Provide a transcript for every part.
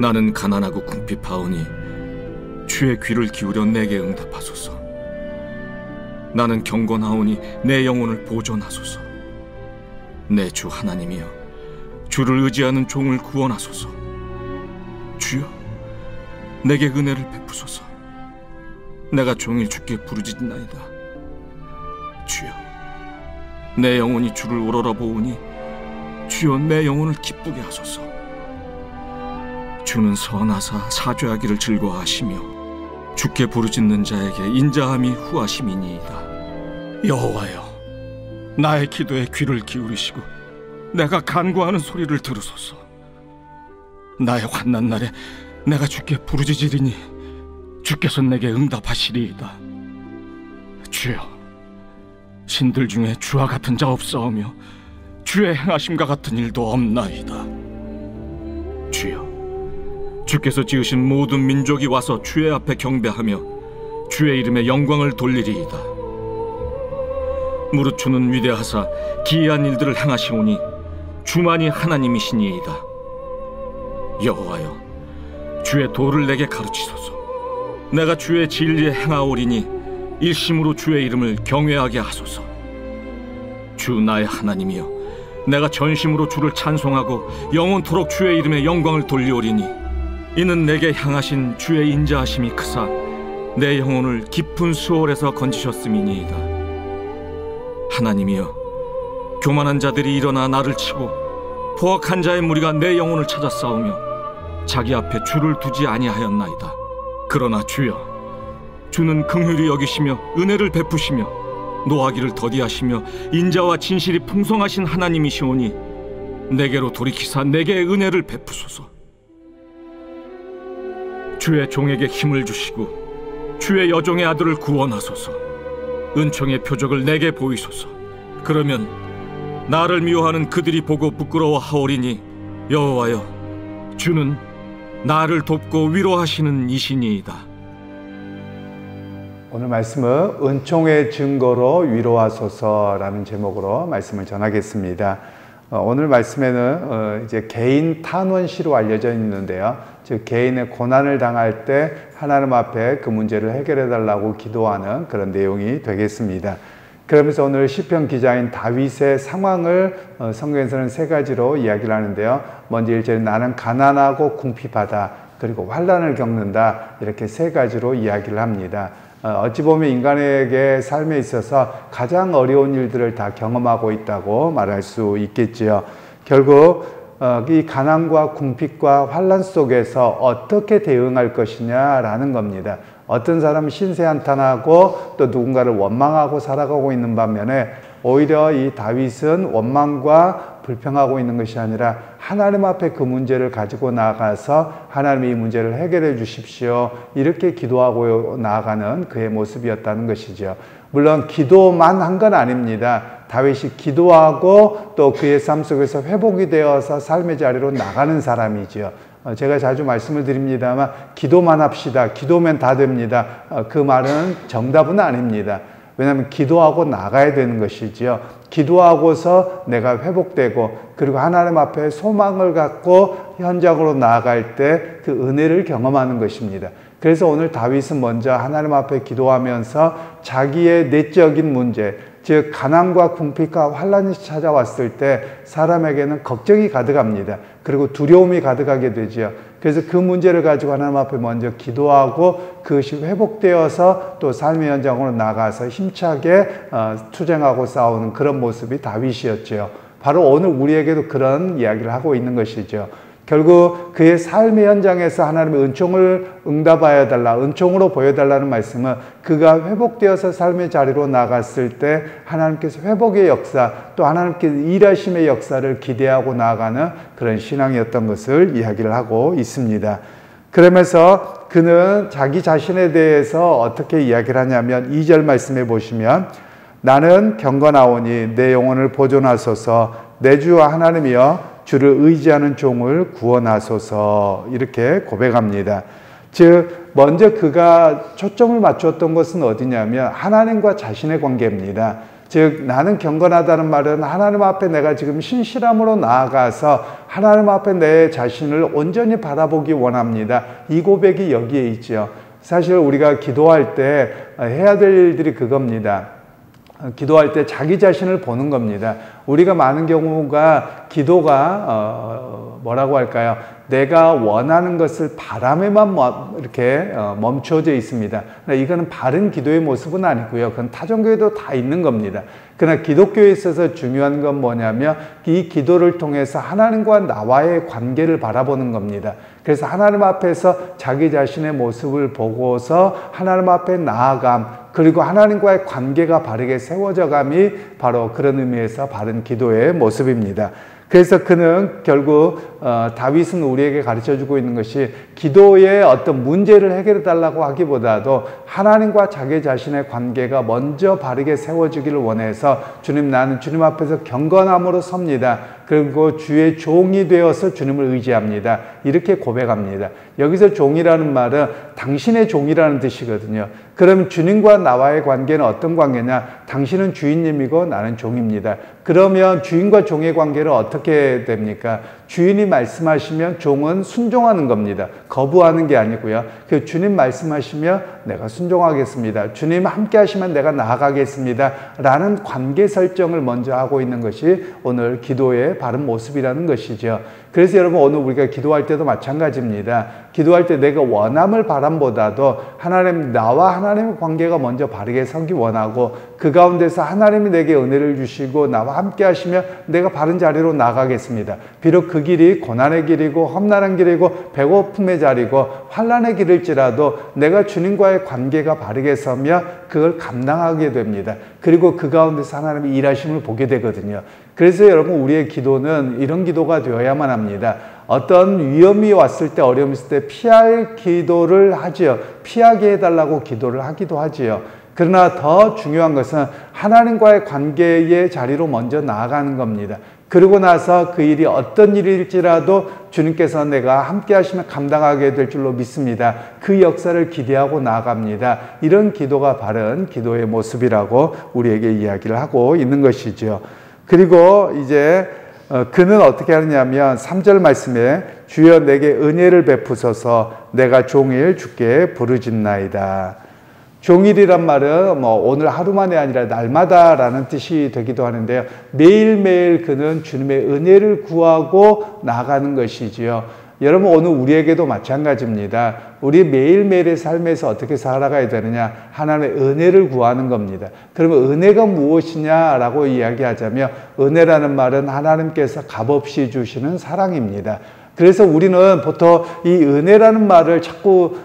나는 가난하고 궁핍하오니 주의 귀를 기울여 내게 응답하소서. 나는 경건하오니 내 영혼을 보존하소서. 내 주 하나님이여, 주를 의지하는 종을 구원하소서. 주여, 내게 은혜를 베푸소서. 내가 종일 주께 부르짖나이다. 주여, 내 영혼이 주를 우러러보오니 주여, 내 영혼을 기쁘게 하소서. 주는 선하사 사죄하기를 즐거워하시며 주께 부르짖는 자에게 인자함이 후하심이니이다. 여호와여, 나의 기도에 귀를 기울이시고 내가 간구하는 소리를 들으소서. 나의 환난 날에 내가 주께 부르짖으리니 주께서 내게 응답하시리이다. 주여, 신들 중에 주와 같은 자 없사오며 주의 행하심과 같은 일도 없나이다. 주여, 주께서 지으신 모든 민족이 와서 주의 앞에 경배하며 주의 이름에 영광을 돌리리이다. 무릇 주는 위대하사 기이한 일들을 행하시오니 주만이 하나님이시니이다. 여호와여, 주의 도를 내게 가르치소서. 내가 주의 진리에 행하오리니 일심으로 주의 이름을 경외하게 하소서. 주 나의 하나님이여, 내가 전심으로 주를 찬송하고 영원토록 주의 이름에 영광을 돌리오리니 이는 내게 향하신 주의 인자하심이 크사 내 영혼을 깊은 수월에서 건지셨음이니이다. 하나님이여, 교만한 자들이 일어나 나를 치고 포악한 자의 무리가 내 영혼을 찾아 싸우며 자기 앞에 주를 두지 아니하였나이다. 그러나 주여, 주는 긍휼히 여기시며 은혜를 베푸시며 노하기를 더디하시며 인자와 진실이 풍성하신 하나님이시오니 내게로 돌이키사 내게 은혜를 베푸소서. 주의 종에게 힘을 주시고 주의 여종의 아들을 구원하소서. 은총의 표적을 내게 보이소서. 그러면 나를 미워하는 그들이 보고 부끄러워하오리니 여호와여, 주는 나를 돕고 위로하시는 이시니이다. 오늘 말씀은 은총의 증거로 위로하소서라는 제목으로 말씀을 전하겠습니다. 오늘 말씀에는 이제 개인 탄원시로 알려져 있는데요. 즉 개인의 고난을 당할 때 하나님 앞에 그 문제를 해결해 달라고 기도하는 그런 내용이 되겠습니다. 그러면서 오늘 시편 기자인 다윗의 상황을 성경에서는 세 가지로 이야기를 하는데요. 먼저 1절에 나는 가난하고 궁핍하다, 그리고 환난을 겪는다, 이렇게 세 가지로 이야기를 합니다. 어찌 보면 인간에게 삶에 있어서 가장 어려운 일들을 다 경험하고 있다고 말할 수 있겠지요. 결국 이 가난과 궁핍과 환난 속에서 어떻게 대응할 것이냐라는 겁니다. 어떤 사람은 신세한탄하고 또 누군가를 원망하고 살아가고 있는 반면에 오히려 이 다윗은 원망과 불평하고 있는 것이 아니라 하나님 앞에 그 문제를 가지고 나가서 하나님이 이 문제를 해결해 주십시오, 이렇게 기도하고 나아가는 그의 모습이었다는 것이죠. 물론 기도만 한 건 아닙니다. 다윗이 기도하고 또 그의 삶 속에서 회복이 되어서 삶의 자리로 나가는 사람이죠. 제가 자주 말씀을 드립니다만 기도만 합시다, 기도면 다 됩니다, 그 말은 정답은 아닙니다. 왜냐하면 기도하고 나가야 되는 것이지요. 기도하고서 내가 회복되고 그리고 하나님 앞에 소망을 갖고 현장으로 나아갈 때 그 은혜를 경험하는 것입니다. 그래서 오늘 다윗은 먼저 하나님 앞에 기도하면서 자기의 내적인 문제, 즉 가난과 궁핍과 환난이 찾아왔을 때 사람에게는 걱정이 가득합니다. 그리고 두려움이 가득하게 되죠. 그래서 그 문제를 가지고 하나님 앞에 먼저 기도하고 그것이 회복되어서 또 삶의 현장으로 나가서 힘차게 투쟁하고 싸우는 그런 모습이 다윗이었죠. 바로 오늘 우리에게도 그런 이야기를 하고 있는 것이죠. 결국 그의 삶의 현장에서 하나님의 은총을 응답하여 달라, 은총으로 보여달라는 말씀은 그가 회복되어서 삶의 자리로 나갔을 때 하나님께서 회복의 역사, 또 하나님께서 일하심의 역사를 기대하고 나아가는 그런 신앙이었던 것을 이야기를 하고 있습니다. 그러면서 그는 자기 자신에 대해서 어떻게 이야기를 하냐면 2절 말씀해 보시면 나는 경건하오니 내 영혼을 보존하소서, 내 주 하나님이여 주를 의지하는 종을 구원하소서, 이렇게 고백합니다. 즉 먼저 그가 초점을 맞추었던 것은 어디냐면 하나님과 자신의 관계입니다. 즉 나는 경건하다는 말은 하나님 앞에 내가 지금 신실함으로 나아가서 하나님 앞에 내 자신을 온전히 바라보기 원합니다. 이 고백이 여기에 있죠. 사실 우리가 기도할 때 해야 될 일들이 그겁니다. 기도할 때 자기 자신을 보는 겁니다. 우리가 많은 경우가 기도가 뭐라고 할까요? 내가 원하는 것을 바람에만 이렇게 멈춰져 있습니다. 이거는 바른 기도의 모습은 아니고요. 그건 타종교에도 다 있는 겁니다. 그러나 기독교에 있어서 중요한 건 뭐냐면 이 기도를 통해서 하나님과 나와의 관계를 바라보는 겁니다. 그래서 하나님 앞에서 자기 자신의 모습을 보고서 하나님 앞에 나아감, 그리고 하나님과의 관계가 바르게 세워져감이 바로 그런 의미에서 바른 기도의 모습입니다. 그래서 그는 결국 다윗은 우리에게 가르쳐주고 있는 것이 기도의 어떤 문제를 해결해 달라고 하기보다도 하나님과 자기 자신의 관계가 먼저 바르게 세워지기를 원해서 주님, 나는 주님 앞에서 경건함으로 섭니다. 그리고 주의 종이 되어서 주님을 의지합니다. 이렇게 고백합니다. 여기서 종이라는 말은 당신의 종이라는 뜻이거든요. 그럼 주님과 나와의 관계는 어떤 관계냐? 당신은 주인님이고 나는 종입니다. 그러면 주인과 종의 관계는 어떻게 됩니까? 주인이 말씀하시면 종은 순종하는 겁니다. 거부하는 게 아니고요. 그 주님 말씀하시면 내가 순종하겠습니다. 주님 함께 하시면 내가 나아가겠습니다. 라는 관계 설정을 먼저 하고 있는 것이 오늘 기도의 바른 모습이라는 것이죠. 그래서 여러분 오늘 우리가 기도할 때도 마찬가지입니다. 기도할 때 내가 원함을 바람보다도 하나님, 나와 하나님의 관계가 먼저 바르게 서기 원하고 그 가운데서 하나님이 내게 은혜를 주시고 나와 함께 하시면 내가 바른 자리로 나가겠습니다. 비록 그 길이 고난의 길이고 험난한 길이고 배고픔의 자리고 환난의 길일지라도 내가 주님과의 관계가 바르게 서면 그걸 감당하게 됩니다. 그리고 그 가운데서 하나님의 일하심을 보게 되거든요. 그래서 여러분 우리의 기도는 이런 기도가 되어야만 합니다. 어떤 위험이 왔을 때, 어려움이 있을 때 피할 기도를 하지요. 피하게 해달라고 기도를 하기도 하지요. 그러나 더 중요한 것은 하나님과의 관계의 자리로 먼저 나아가는 겁니다. 그러고 나서 그 일이 어떤 일일지라도 주님께서 내가 함께 하시면 감당하게 될 줄로 믿습니다. 그 역사를 기대하고 나아갑니다. 이런 기도가 바른 기도의 모습이라고 우리에게 이야기를 하고 있는 것이죠. 그리고 이제 그는 어떻게 하느냐면 3절 말씀에 주여 내게 은혜를 베푸소서 내가 종일 주께 부르짖나이다. 종일이란 말은 오늘 하루만이 아니라 날마다라는 뜻이 되기도 하는데요. 매일매일 그는 주님의 은혜를 구하고 나가는 것이지요. 여러분 오늘 우리에게도 마찬가지입니다. 우리 매일매일의 삶에서 어떻게 살아가야 되느냐? 하나님의 은혜를 구하는 겁니다. 그러면 은혜가 무엇이냐라고 이야기하자면 은혜라는 말은 하나님께서 값없이 주시는 사랑입니다. 그래서 우리는 보통 이 은혜라는 말을 자꾸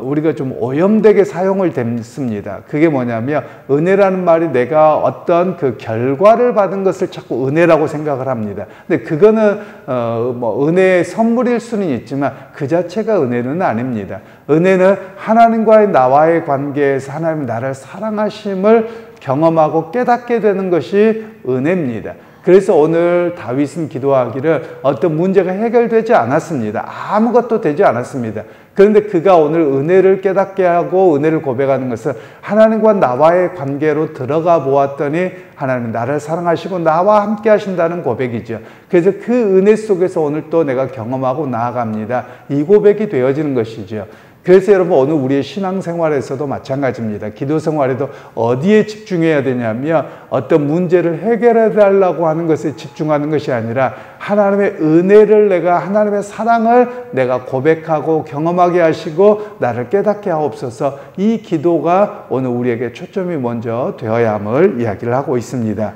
우리가 좀 오염되게 사용을 듭니다. 그게 뭐냐면 은혜라는 말이 내가 어떤 그 결과를 받은 것을 자꾸 은혜라고 생각을 합니다. 근데 그거는 은혜의 선물일 수는 있지만 그 자체가 은혜는 아닙니다. 은혜는 하나님과의 나와의 관계에서 하나님이 나를 사랑하심을 경험하고 깨닫게 되는 것이 은혜입니다. 그래서 오늘 다윗은 기도하기를 어떤 문제가 해결되지 않았습니다. 아무것도 되지 않았습니다. 그런데 그가 오늘 은혜를 깨닫게 하고 은혜를 고백하는 것은 하나님과 나와의 관계로 들어가 보았더니 하나님은 나를 사랑하시고 나와 함께 하신다는 고백이죠. 그래서 그 은혜 속에서 오늘 또 내가 경험하고 나아갑니다. 이 고백이 되어지는 것이죠. 그래서 여러분 오늘 우리의 신앙생활에서도 마찬가지입니다. 기도생활에도 어디에 집중해야 되냐면 어떤 문제를 해결해 달라고 하는 것에 집중하는 것이 아니라 하나님의 은혜를 내가 하나님의 사랑을 내가 고백하고 경험하게 하시고 나를 깨닫게 하옵소서. 이 기도가 오늘 우리에게 초점이 먼저 되어야 함을 이야기를 하고 있습니다.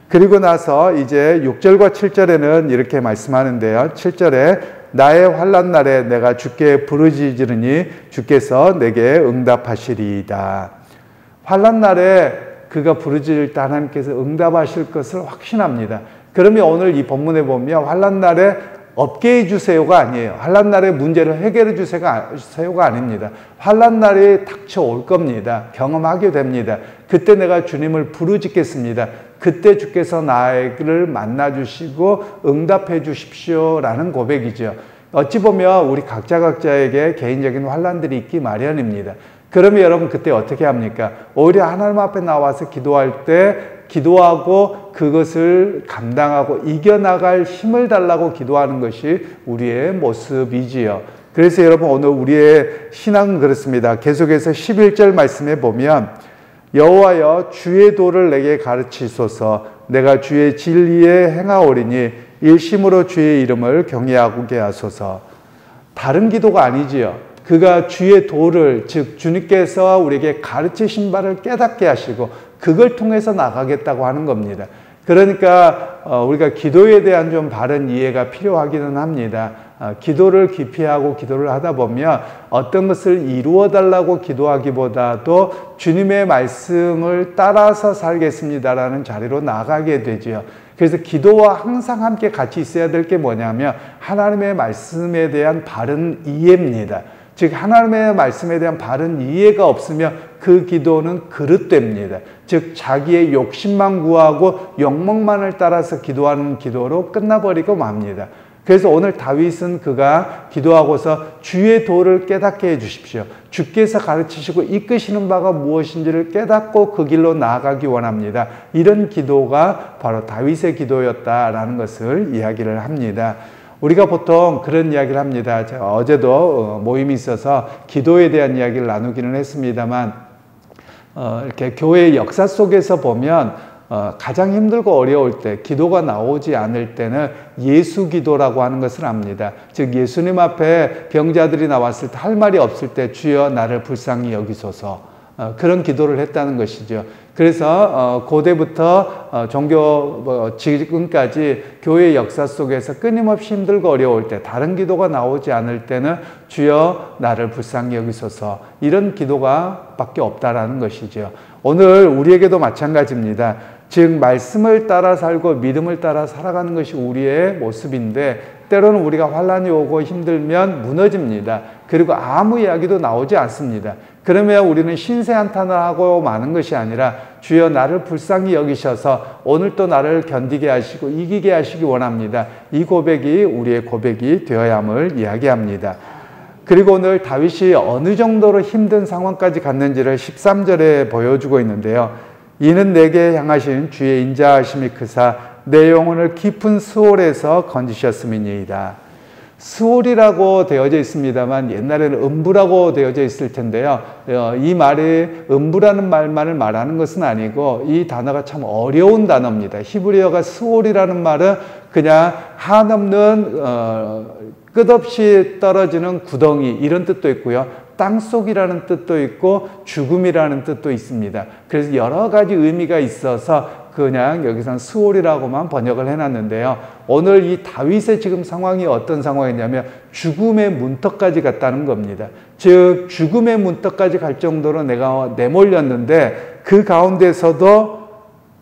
그리고 나서 이제 6절과 7절에는 이렇게 말씀하는데요. 7절에 나의 환난 날에 내가 주께 부르짖으니 주께서 내게 응답하시리이다. 환난 날에 그가 부르짖을 때 하나님께서 응답하실 것을 확신합니다. 그러면 오늘 이 본문에 보면 환난 날에 없게 해주세요가 아니에요. 환난 날에 문제를 해결해 주세요가 아닙니다. 환난 날이 닥쳐올 겁니다. 경험하게 됩니다. 그때 내가 주님을 부르짖겠습니다. 그때 주께서 나를 만나주시고 응답해 주십시오라는 고백이죠. 어찌 보면 우리 각자에게 개인적인 환난들이 있기 마련입니다. 그러면 여러분 그때 어떻게 합니까? 오히려 하나님 앞에 나와서 기도할 때 기도하고 그것을 감당하고 이겨나갈 힘을 달라고 기도하는 것이 우리의 모습이지요. 그래서 여러분 오늘 우리의 신앙은 그렇습니다. 계속해서 11절 말씀에 보면 여호와여 주의 도를 내게 가르치소서 내가 주의 진리에 행하오리니 일심으로 주의 이름을 경외하게 하소서. 다른 기도가 아니지요. 그가 주의 도를 즉 주님께서 우리에게 가르치신 바를 깨닫게 하시고 그걸 통해서 나가겠다고 하는 겁니다. 그러니까 우리가 기도에 대한 좀 바른 이해가 필요하기는 합니다. 기도를 깊이 하고 기도를 하다 보면 어떤 것을 이루어 달라고 기도하기보다도 주님의 말씀을 따라서 살겠습니다라는 자리로 나가게 되지요. 그래서 기도와 항상 함께 같이 있어야 될 게 뭐냐면 하나님의 말씀에 대한 바른 이해입니다. 즉 하나님의 말씀에 대한 바른 이해가 없으면 그 기도는 그릇됩니다. 즉 자기의 욕심만 구하고 욕망만을 따라서 기도하는 기도로 끝나버리고 맙니다. 그래서 오늘 다윗은 그가 기도하고서 주의 도를 깨닫게 해주십시오. 주께서 가르치시고 이끄시는 바가 무엇인지를 깨닫고 그 길로 나아가기 원합니다. 이런 기도가 바로 다윗의 기도였다라는 것을 이야기를 합니다. 우리가 보통 그런 이야기를 합니다. 제가 어제도 모임이 있어서 기도에 대한 이야기를 나누기는 했습니다만 이렇게 교회의 역사 속에서 보면 가장 힘들고 어려울 때 기도가 나오지 않을 때는 예수 기도라고 하는 것을 압니다. 즉 예수님 앞에 병자들이 나왔을 때 할 말이 없을 때 주여 나를 불쌍히 여기소서 그런 기도를 했다는 것이죠. 그래서 고대부터 종교 지금까지 교회 역사 속에서 끊임없이 힘들고 어려울 때 다른 기도가 나오지 않을 때는 주여 나를 불쌍히 여기소서 이런 기도가 밖에 없다라는 것이죠. 오늘 우리에게도 마찬가지입니다. 즉 말씀을 따라 살고 믿음을 따라 살아가는 것이 우리의 모습인데 때로는 우리가 환난이 오고 힘들면 무너집니다. 그리고 아무 이야기도 나오지 않습니다. 그러면 우리는 신세한탄을 하고 마는 것이 아니라 주여 나를 불쌍히 여기셔서 오늘 또 나를 견디게 하시고 이기게 하시기 원합니다. 이 고백이 우리의 고백이 되어야 함을 이야기합니다. 그리고 오늘 다윗이 어느 정도로 힘든 상황까지 갔는지를 13절에 보여주고 있는데요. 이는 내게 향하신 주의 인자하심이 크사 내 영혼을 깊은 스올에서 건지셨음이니이다. 스올이라고 되어져 있습니다만 옛날에는 음부라고 되어져 있을 텐데요. 이 말이 음부라는 말만을 말하는 것은 아니고 이 단어가 참 어려운 단어입니다. 히브리어가 스올이라는 말은 그냥 한없는 끝없이 떨어지는 구덩이 이런 뜻도 있고요. 땅속이라는 뜻도 있고 죽음이라는 뜻도 있습니다. 그래서 여러 가지 의미가 있어서 그냥 여기서는 스올이라고만 번역을 해놨는데요. 오늘 이 다윗의 지금 상황이 어떤 상황이냐면 죽음의 문턱까지 갔다는 겁니다. 즉 죽음의 문턱까지 갈 정도로 내가 내몰렸는데 그 가운데서도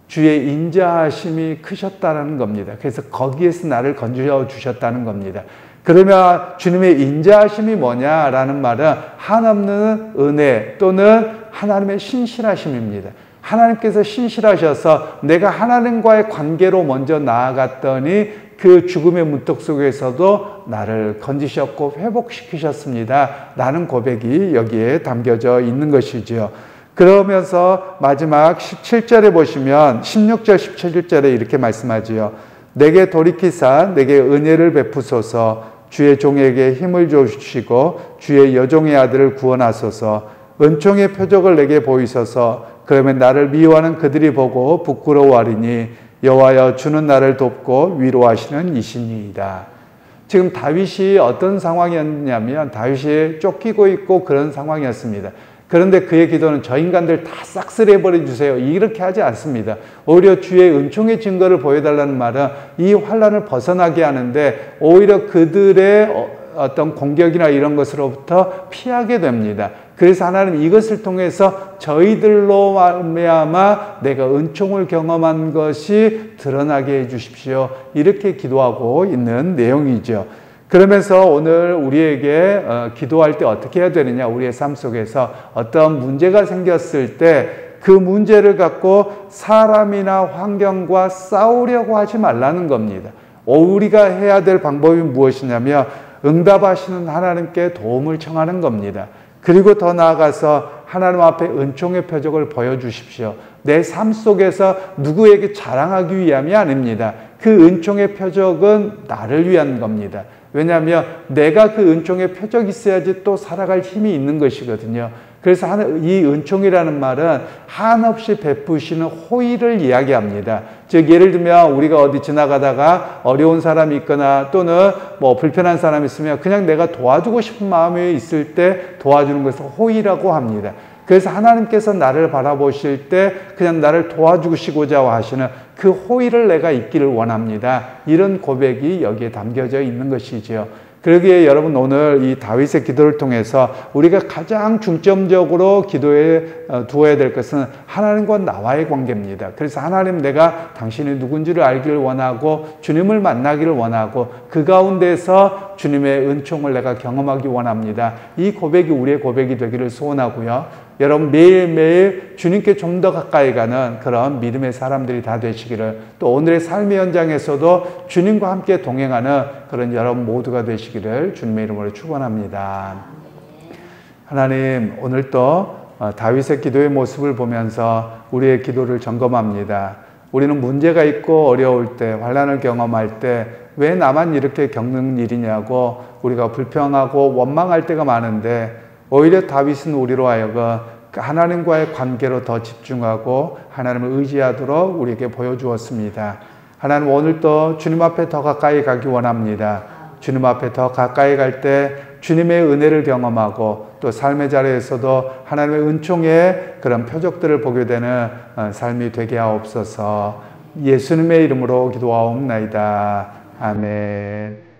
주의 인자하심이 크셨다는 겁니다. 그래서 거기에서 나를 건져 주셨다는 겁니다. 그러면 주님의 인자하심이 뭐냐라는 말은 한없는 은혜 또는 하나님의 신실하심입니다. 하나님께서 신실하셔서 내가 하나님과의 관계로 먼저 나아갔더니 그 죽음의 문턱 속에서도 나를 건지셨고 회복시키셨습니다. 라는 고백이 여기에 담겨져 있는 것이지요. 그러면서 마지막 17절에 보시면 16절 17절에 이렇게 말씀하지요. 내게 돌이키사 내게 은혜를 베푸소서 주의 종에게 힘을 주시고 주의 여종의 아들을 구원하소서 은총의 표적을 내게 보이소서 그러면 나를 미워하는 그들이 보고 부끄러워하리니 여호와여 주는 나를 돕고 위로하시는 이신이이다. 지금 다윗이 어떤 상황이었냐면 다윗이 쫓기고 있고 그런 상황이었습니다. 그런데 그의 기도는 저 인간들 다 싹쓸이해버려 주세요. 이렇게 하지 않습니다. 오히려 주의 은총의 증거를 보여달라는 말은 이 환난을 벗어나게 하는데 오히려 그들의 어떤 공격이나 이런 것으로부터 피하게 됩니다. 그래서 하나님 이것을 통해서 저희들로 말미암아 내가 은총을 경험한 것이 드러나게 해주십시오. 이렇게 기도하고 있는 내용이죠. 그러면서 오늘 우리에게 기도할 때 어떻게 해야 되느냐, 우리의 삶 속에서 어떤 문제가 생겼을 때 그 문제를 갖고 사람이나 환경과 싸우려고 하지 말라는 겁니다. 우리가 해야 될 방법이 무엇이냐면 응답하시는 하나님께 도움을 청하는 겁니다. 그리고 더 나아가서 하나님 앞에 은총의 표적을 보여주십시오. 내 삶 속에서 누구에게 자랑하기 위함이 아닙니다. 그 은총의 표적은 나를 위한 겁니다. 왜냐하면 내가 그 은총의 표적이 있어야지 또 살아갈 힘이 있는 것이거든요. 그래서 이 은총이라는 말은 한없이 베푸시는 호의를 이야기합니다. 즉 예를 들면 우리가 어디 지나가다가 어려운 사람이 있거나 또는 뭐 불편한 사람이 있으면 그냥 내가 도와주고 싶은 마음이 있을 때 도와주는 것을 호의라고 합니다. 그래서 하나님께서 나를 바라보실 때 그냥 나를 도와주시고자 하시는 그 호의를 내가 있기를 원합니다. 이런 고백이 여기에 담겨져 있는 것이지요. 그러기에 여러분 오늘 이 다윗의 기도를 통해서 우리가 가장 중점적으로 기도에 두어야 될 것은 하나님과 나와의 관계입니다. 그래서 하나님, 내가 당신이 누군지를 알기를 원하고 주님을 만나기를 원하고 그 가운데서 주님의 은총을 내가 경험하기 원합니다. 이 고백이 우리의 고백이 되기를 소원하고요. 여러분 매일매일 주님께 좀 더 가까이 가는 그런 믿음의 사람들이 다 되시기를, 또 오늘의 삶의 현장에서도 주님과 함께 동행하는 그런 여러분 모두가 되시기를 주님의 이름으로 축원합니다. 하나님, 오늘 또 다윗의 기도의 모습을 보면서 우리의 기도를 점검합니다. 우리는 문제가 있고 어려울 때, 환난을 경험할 때 왜 나만 이렇게 겪는 일이냐고 우리가 불평하고 원망할 때가 많은데, 오히려 다윗은 우리로 하여금 하나님과의 관계로 더 집중하고 하나님을 의지하도록 우리에게 보여주었습니다. 하나님, 오늘도 주님 앞에 더 가까이 가기 원합니다. 주님 앞에 더 가까이 갈 때 주님의 은혜를 경험하고 또 삶의 자리에서도 하나님의 은총의 그런 표적들을 보게 되는 삶이 되게 하옵소서. 예수님의 이름으로 기도하옵나이다. 아멘.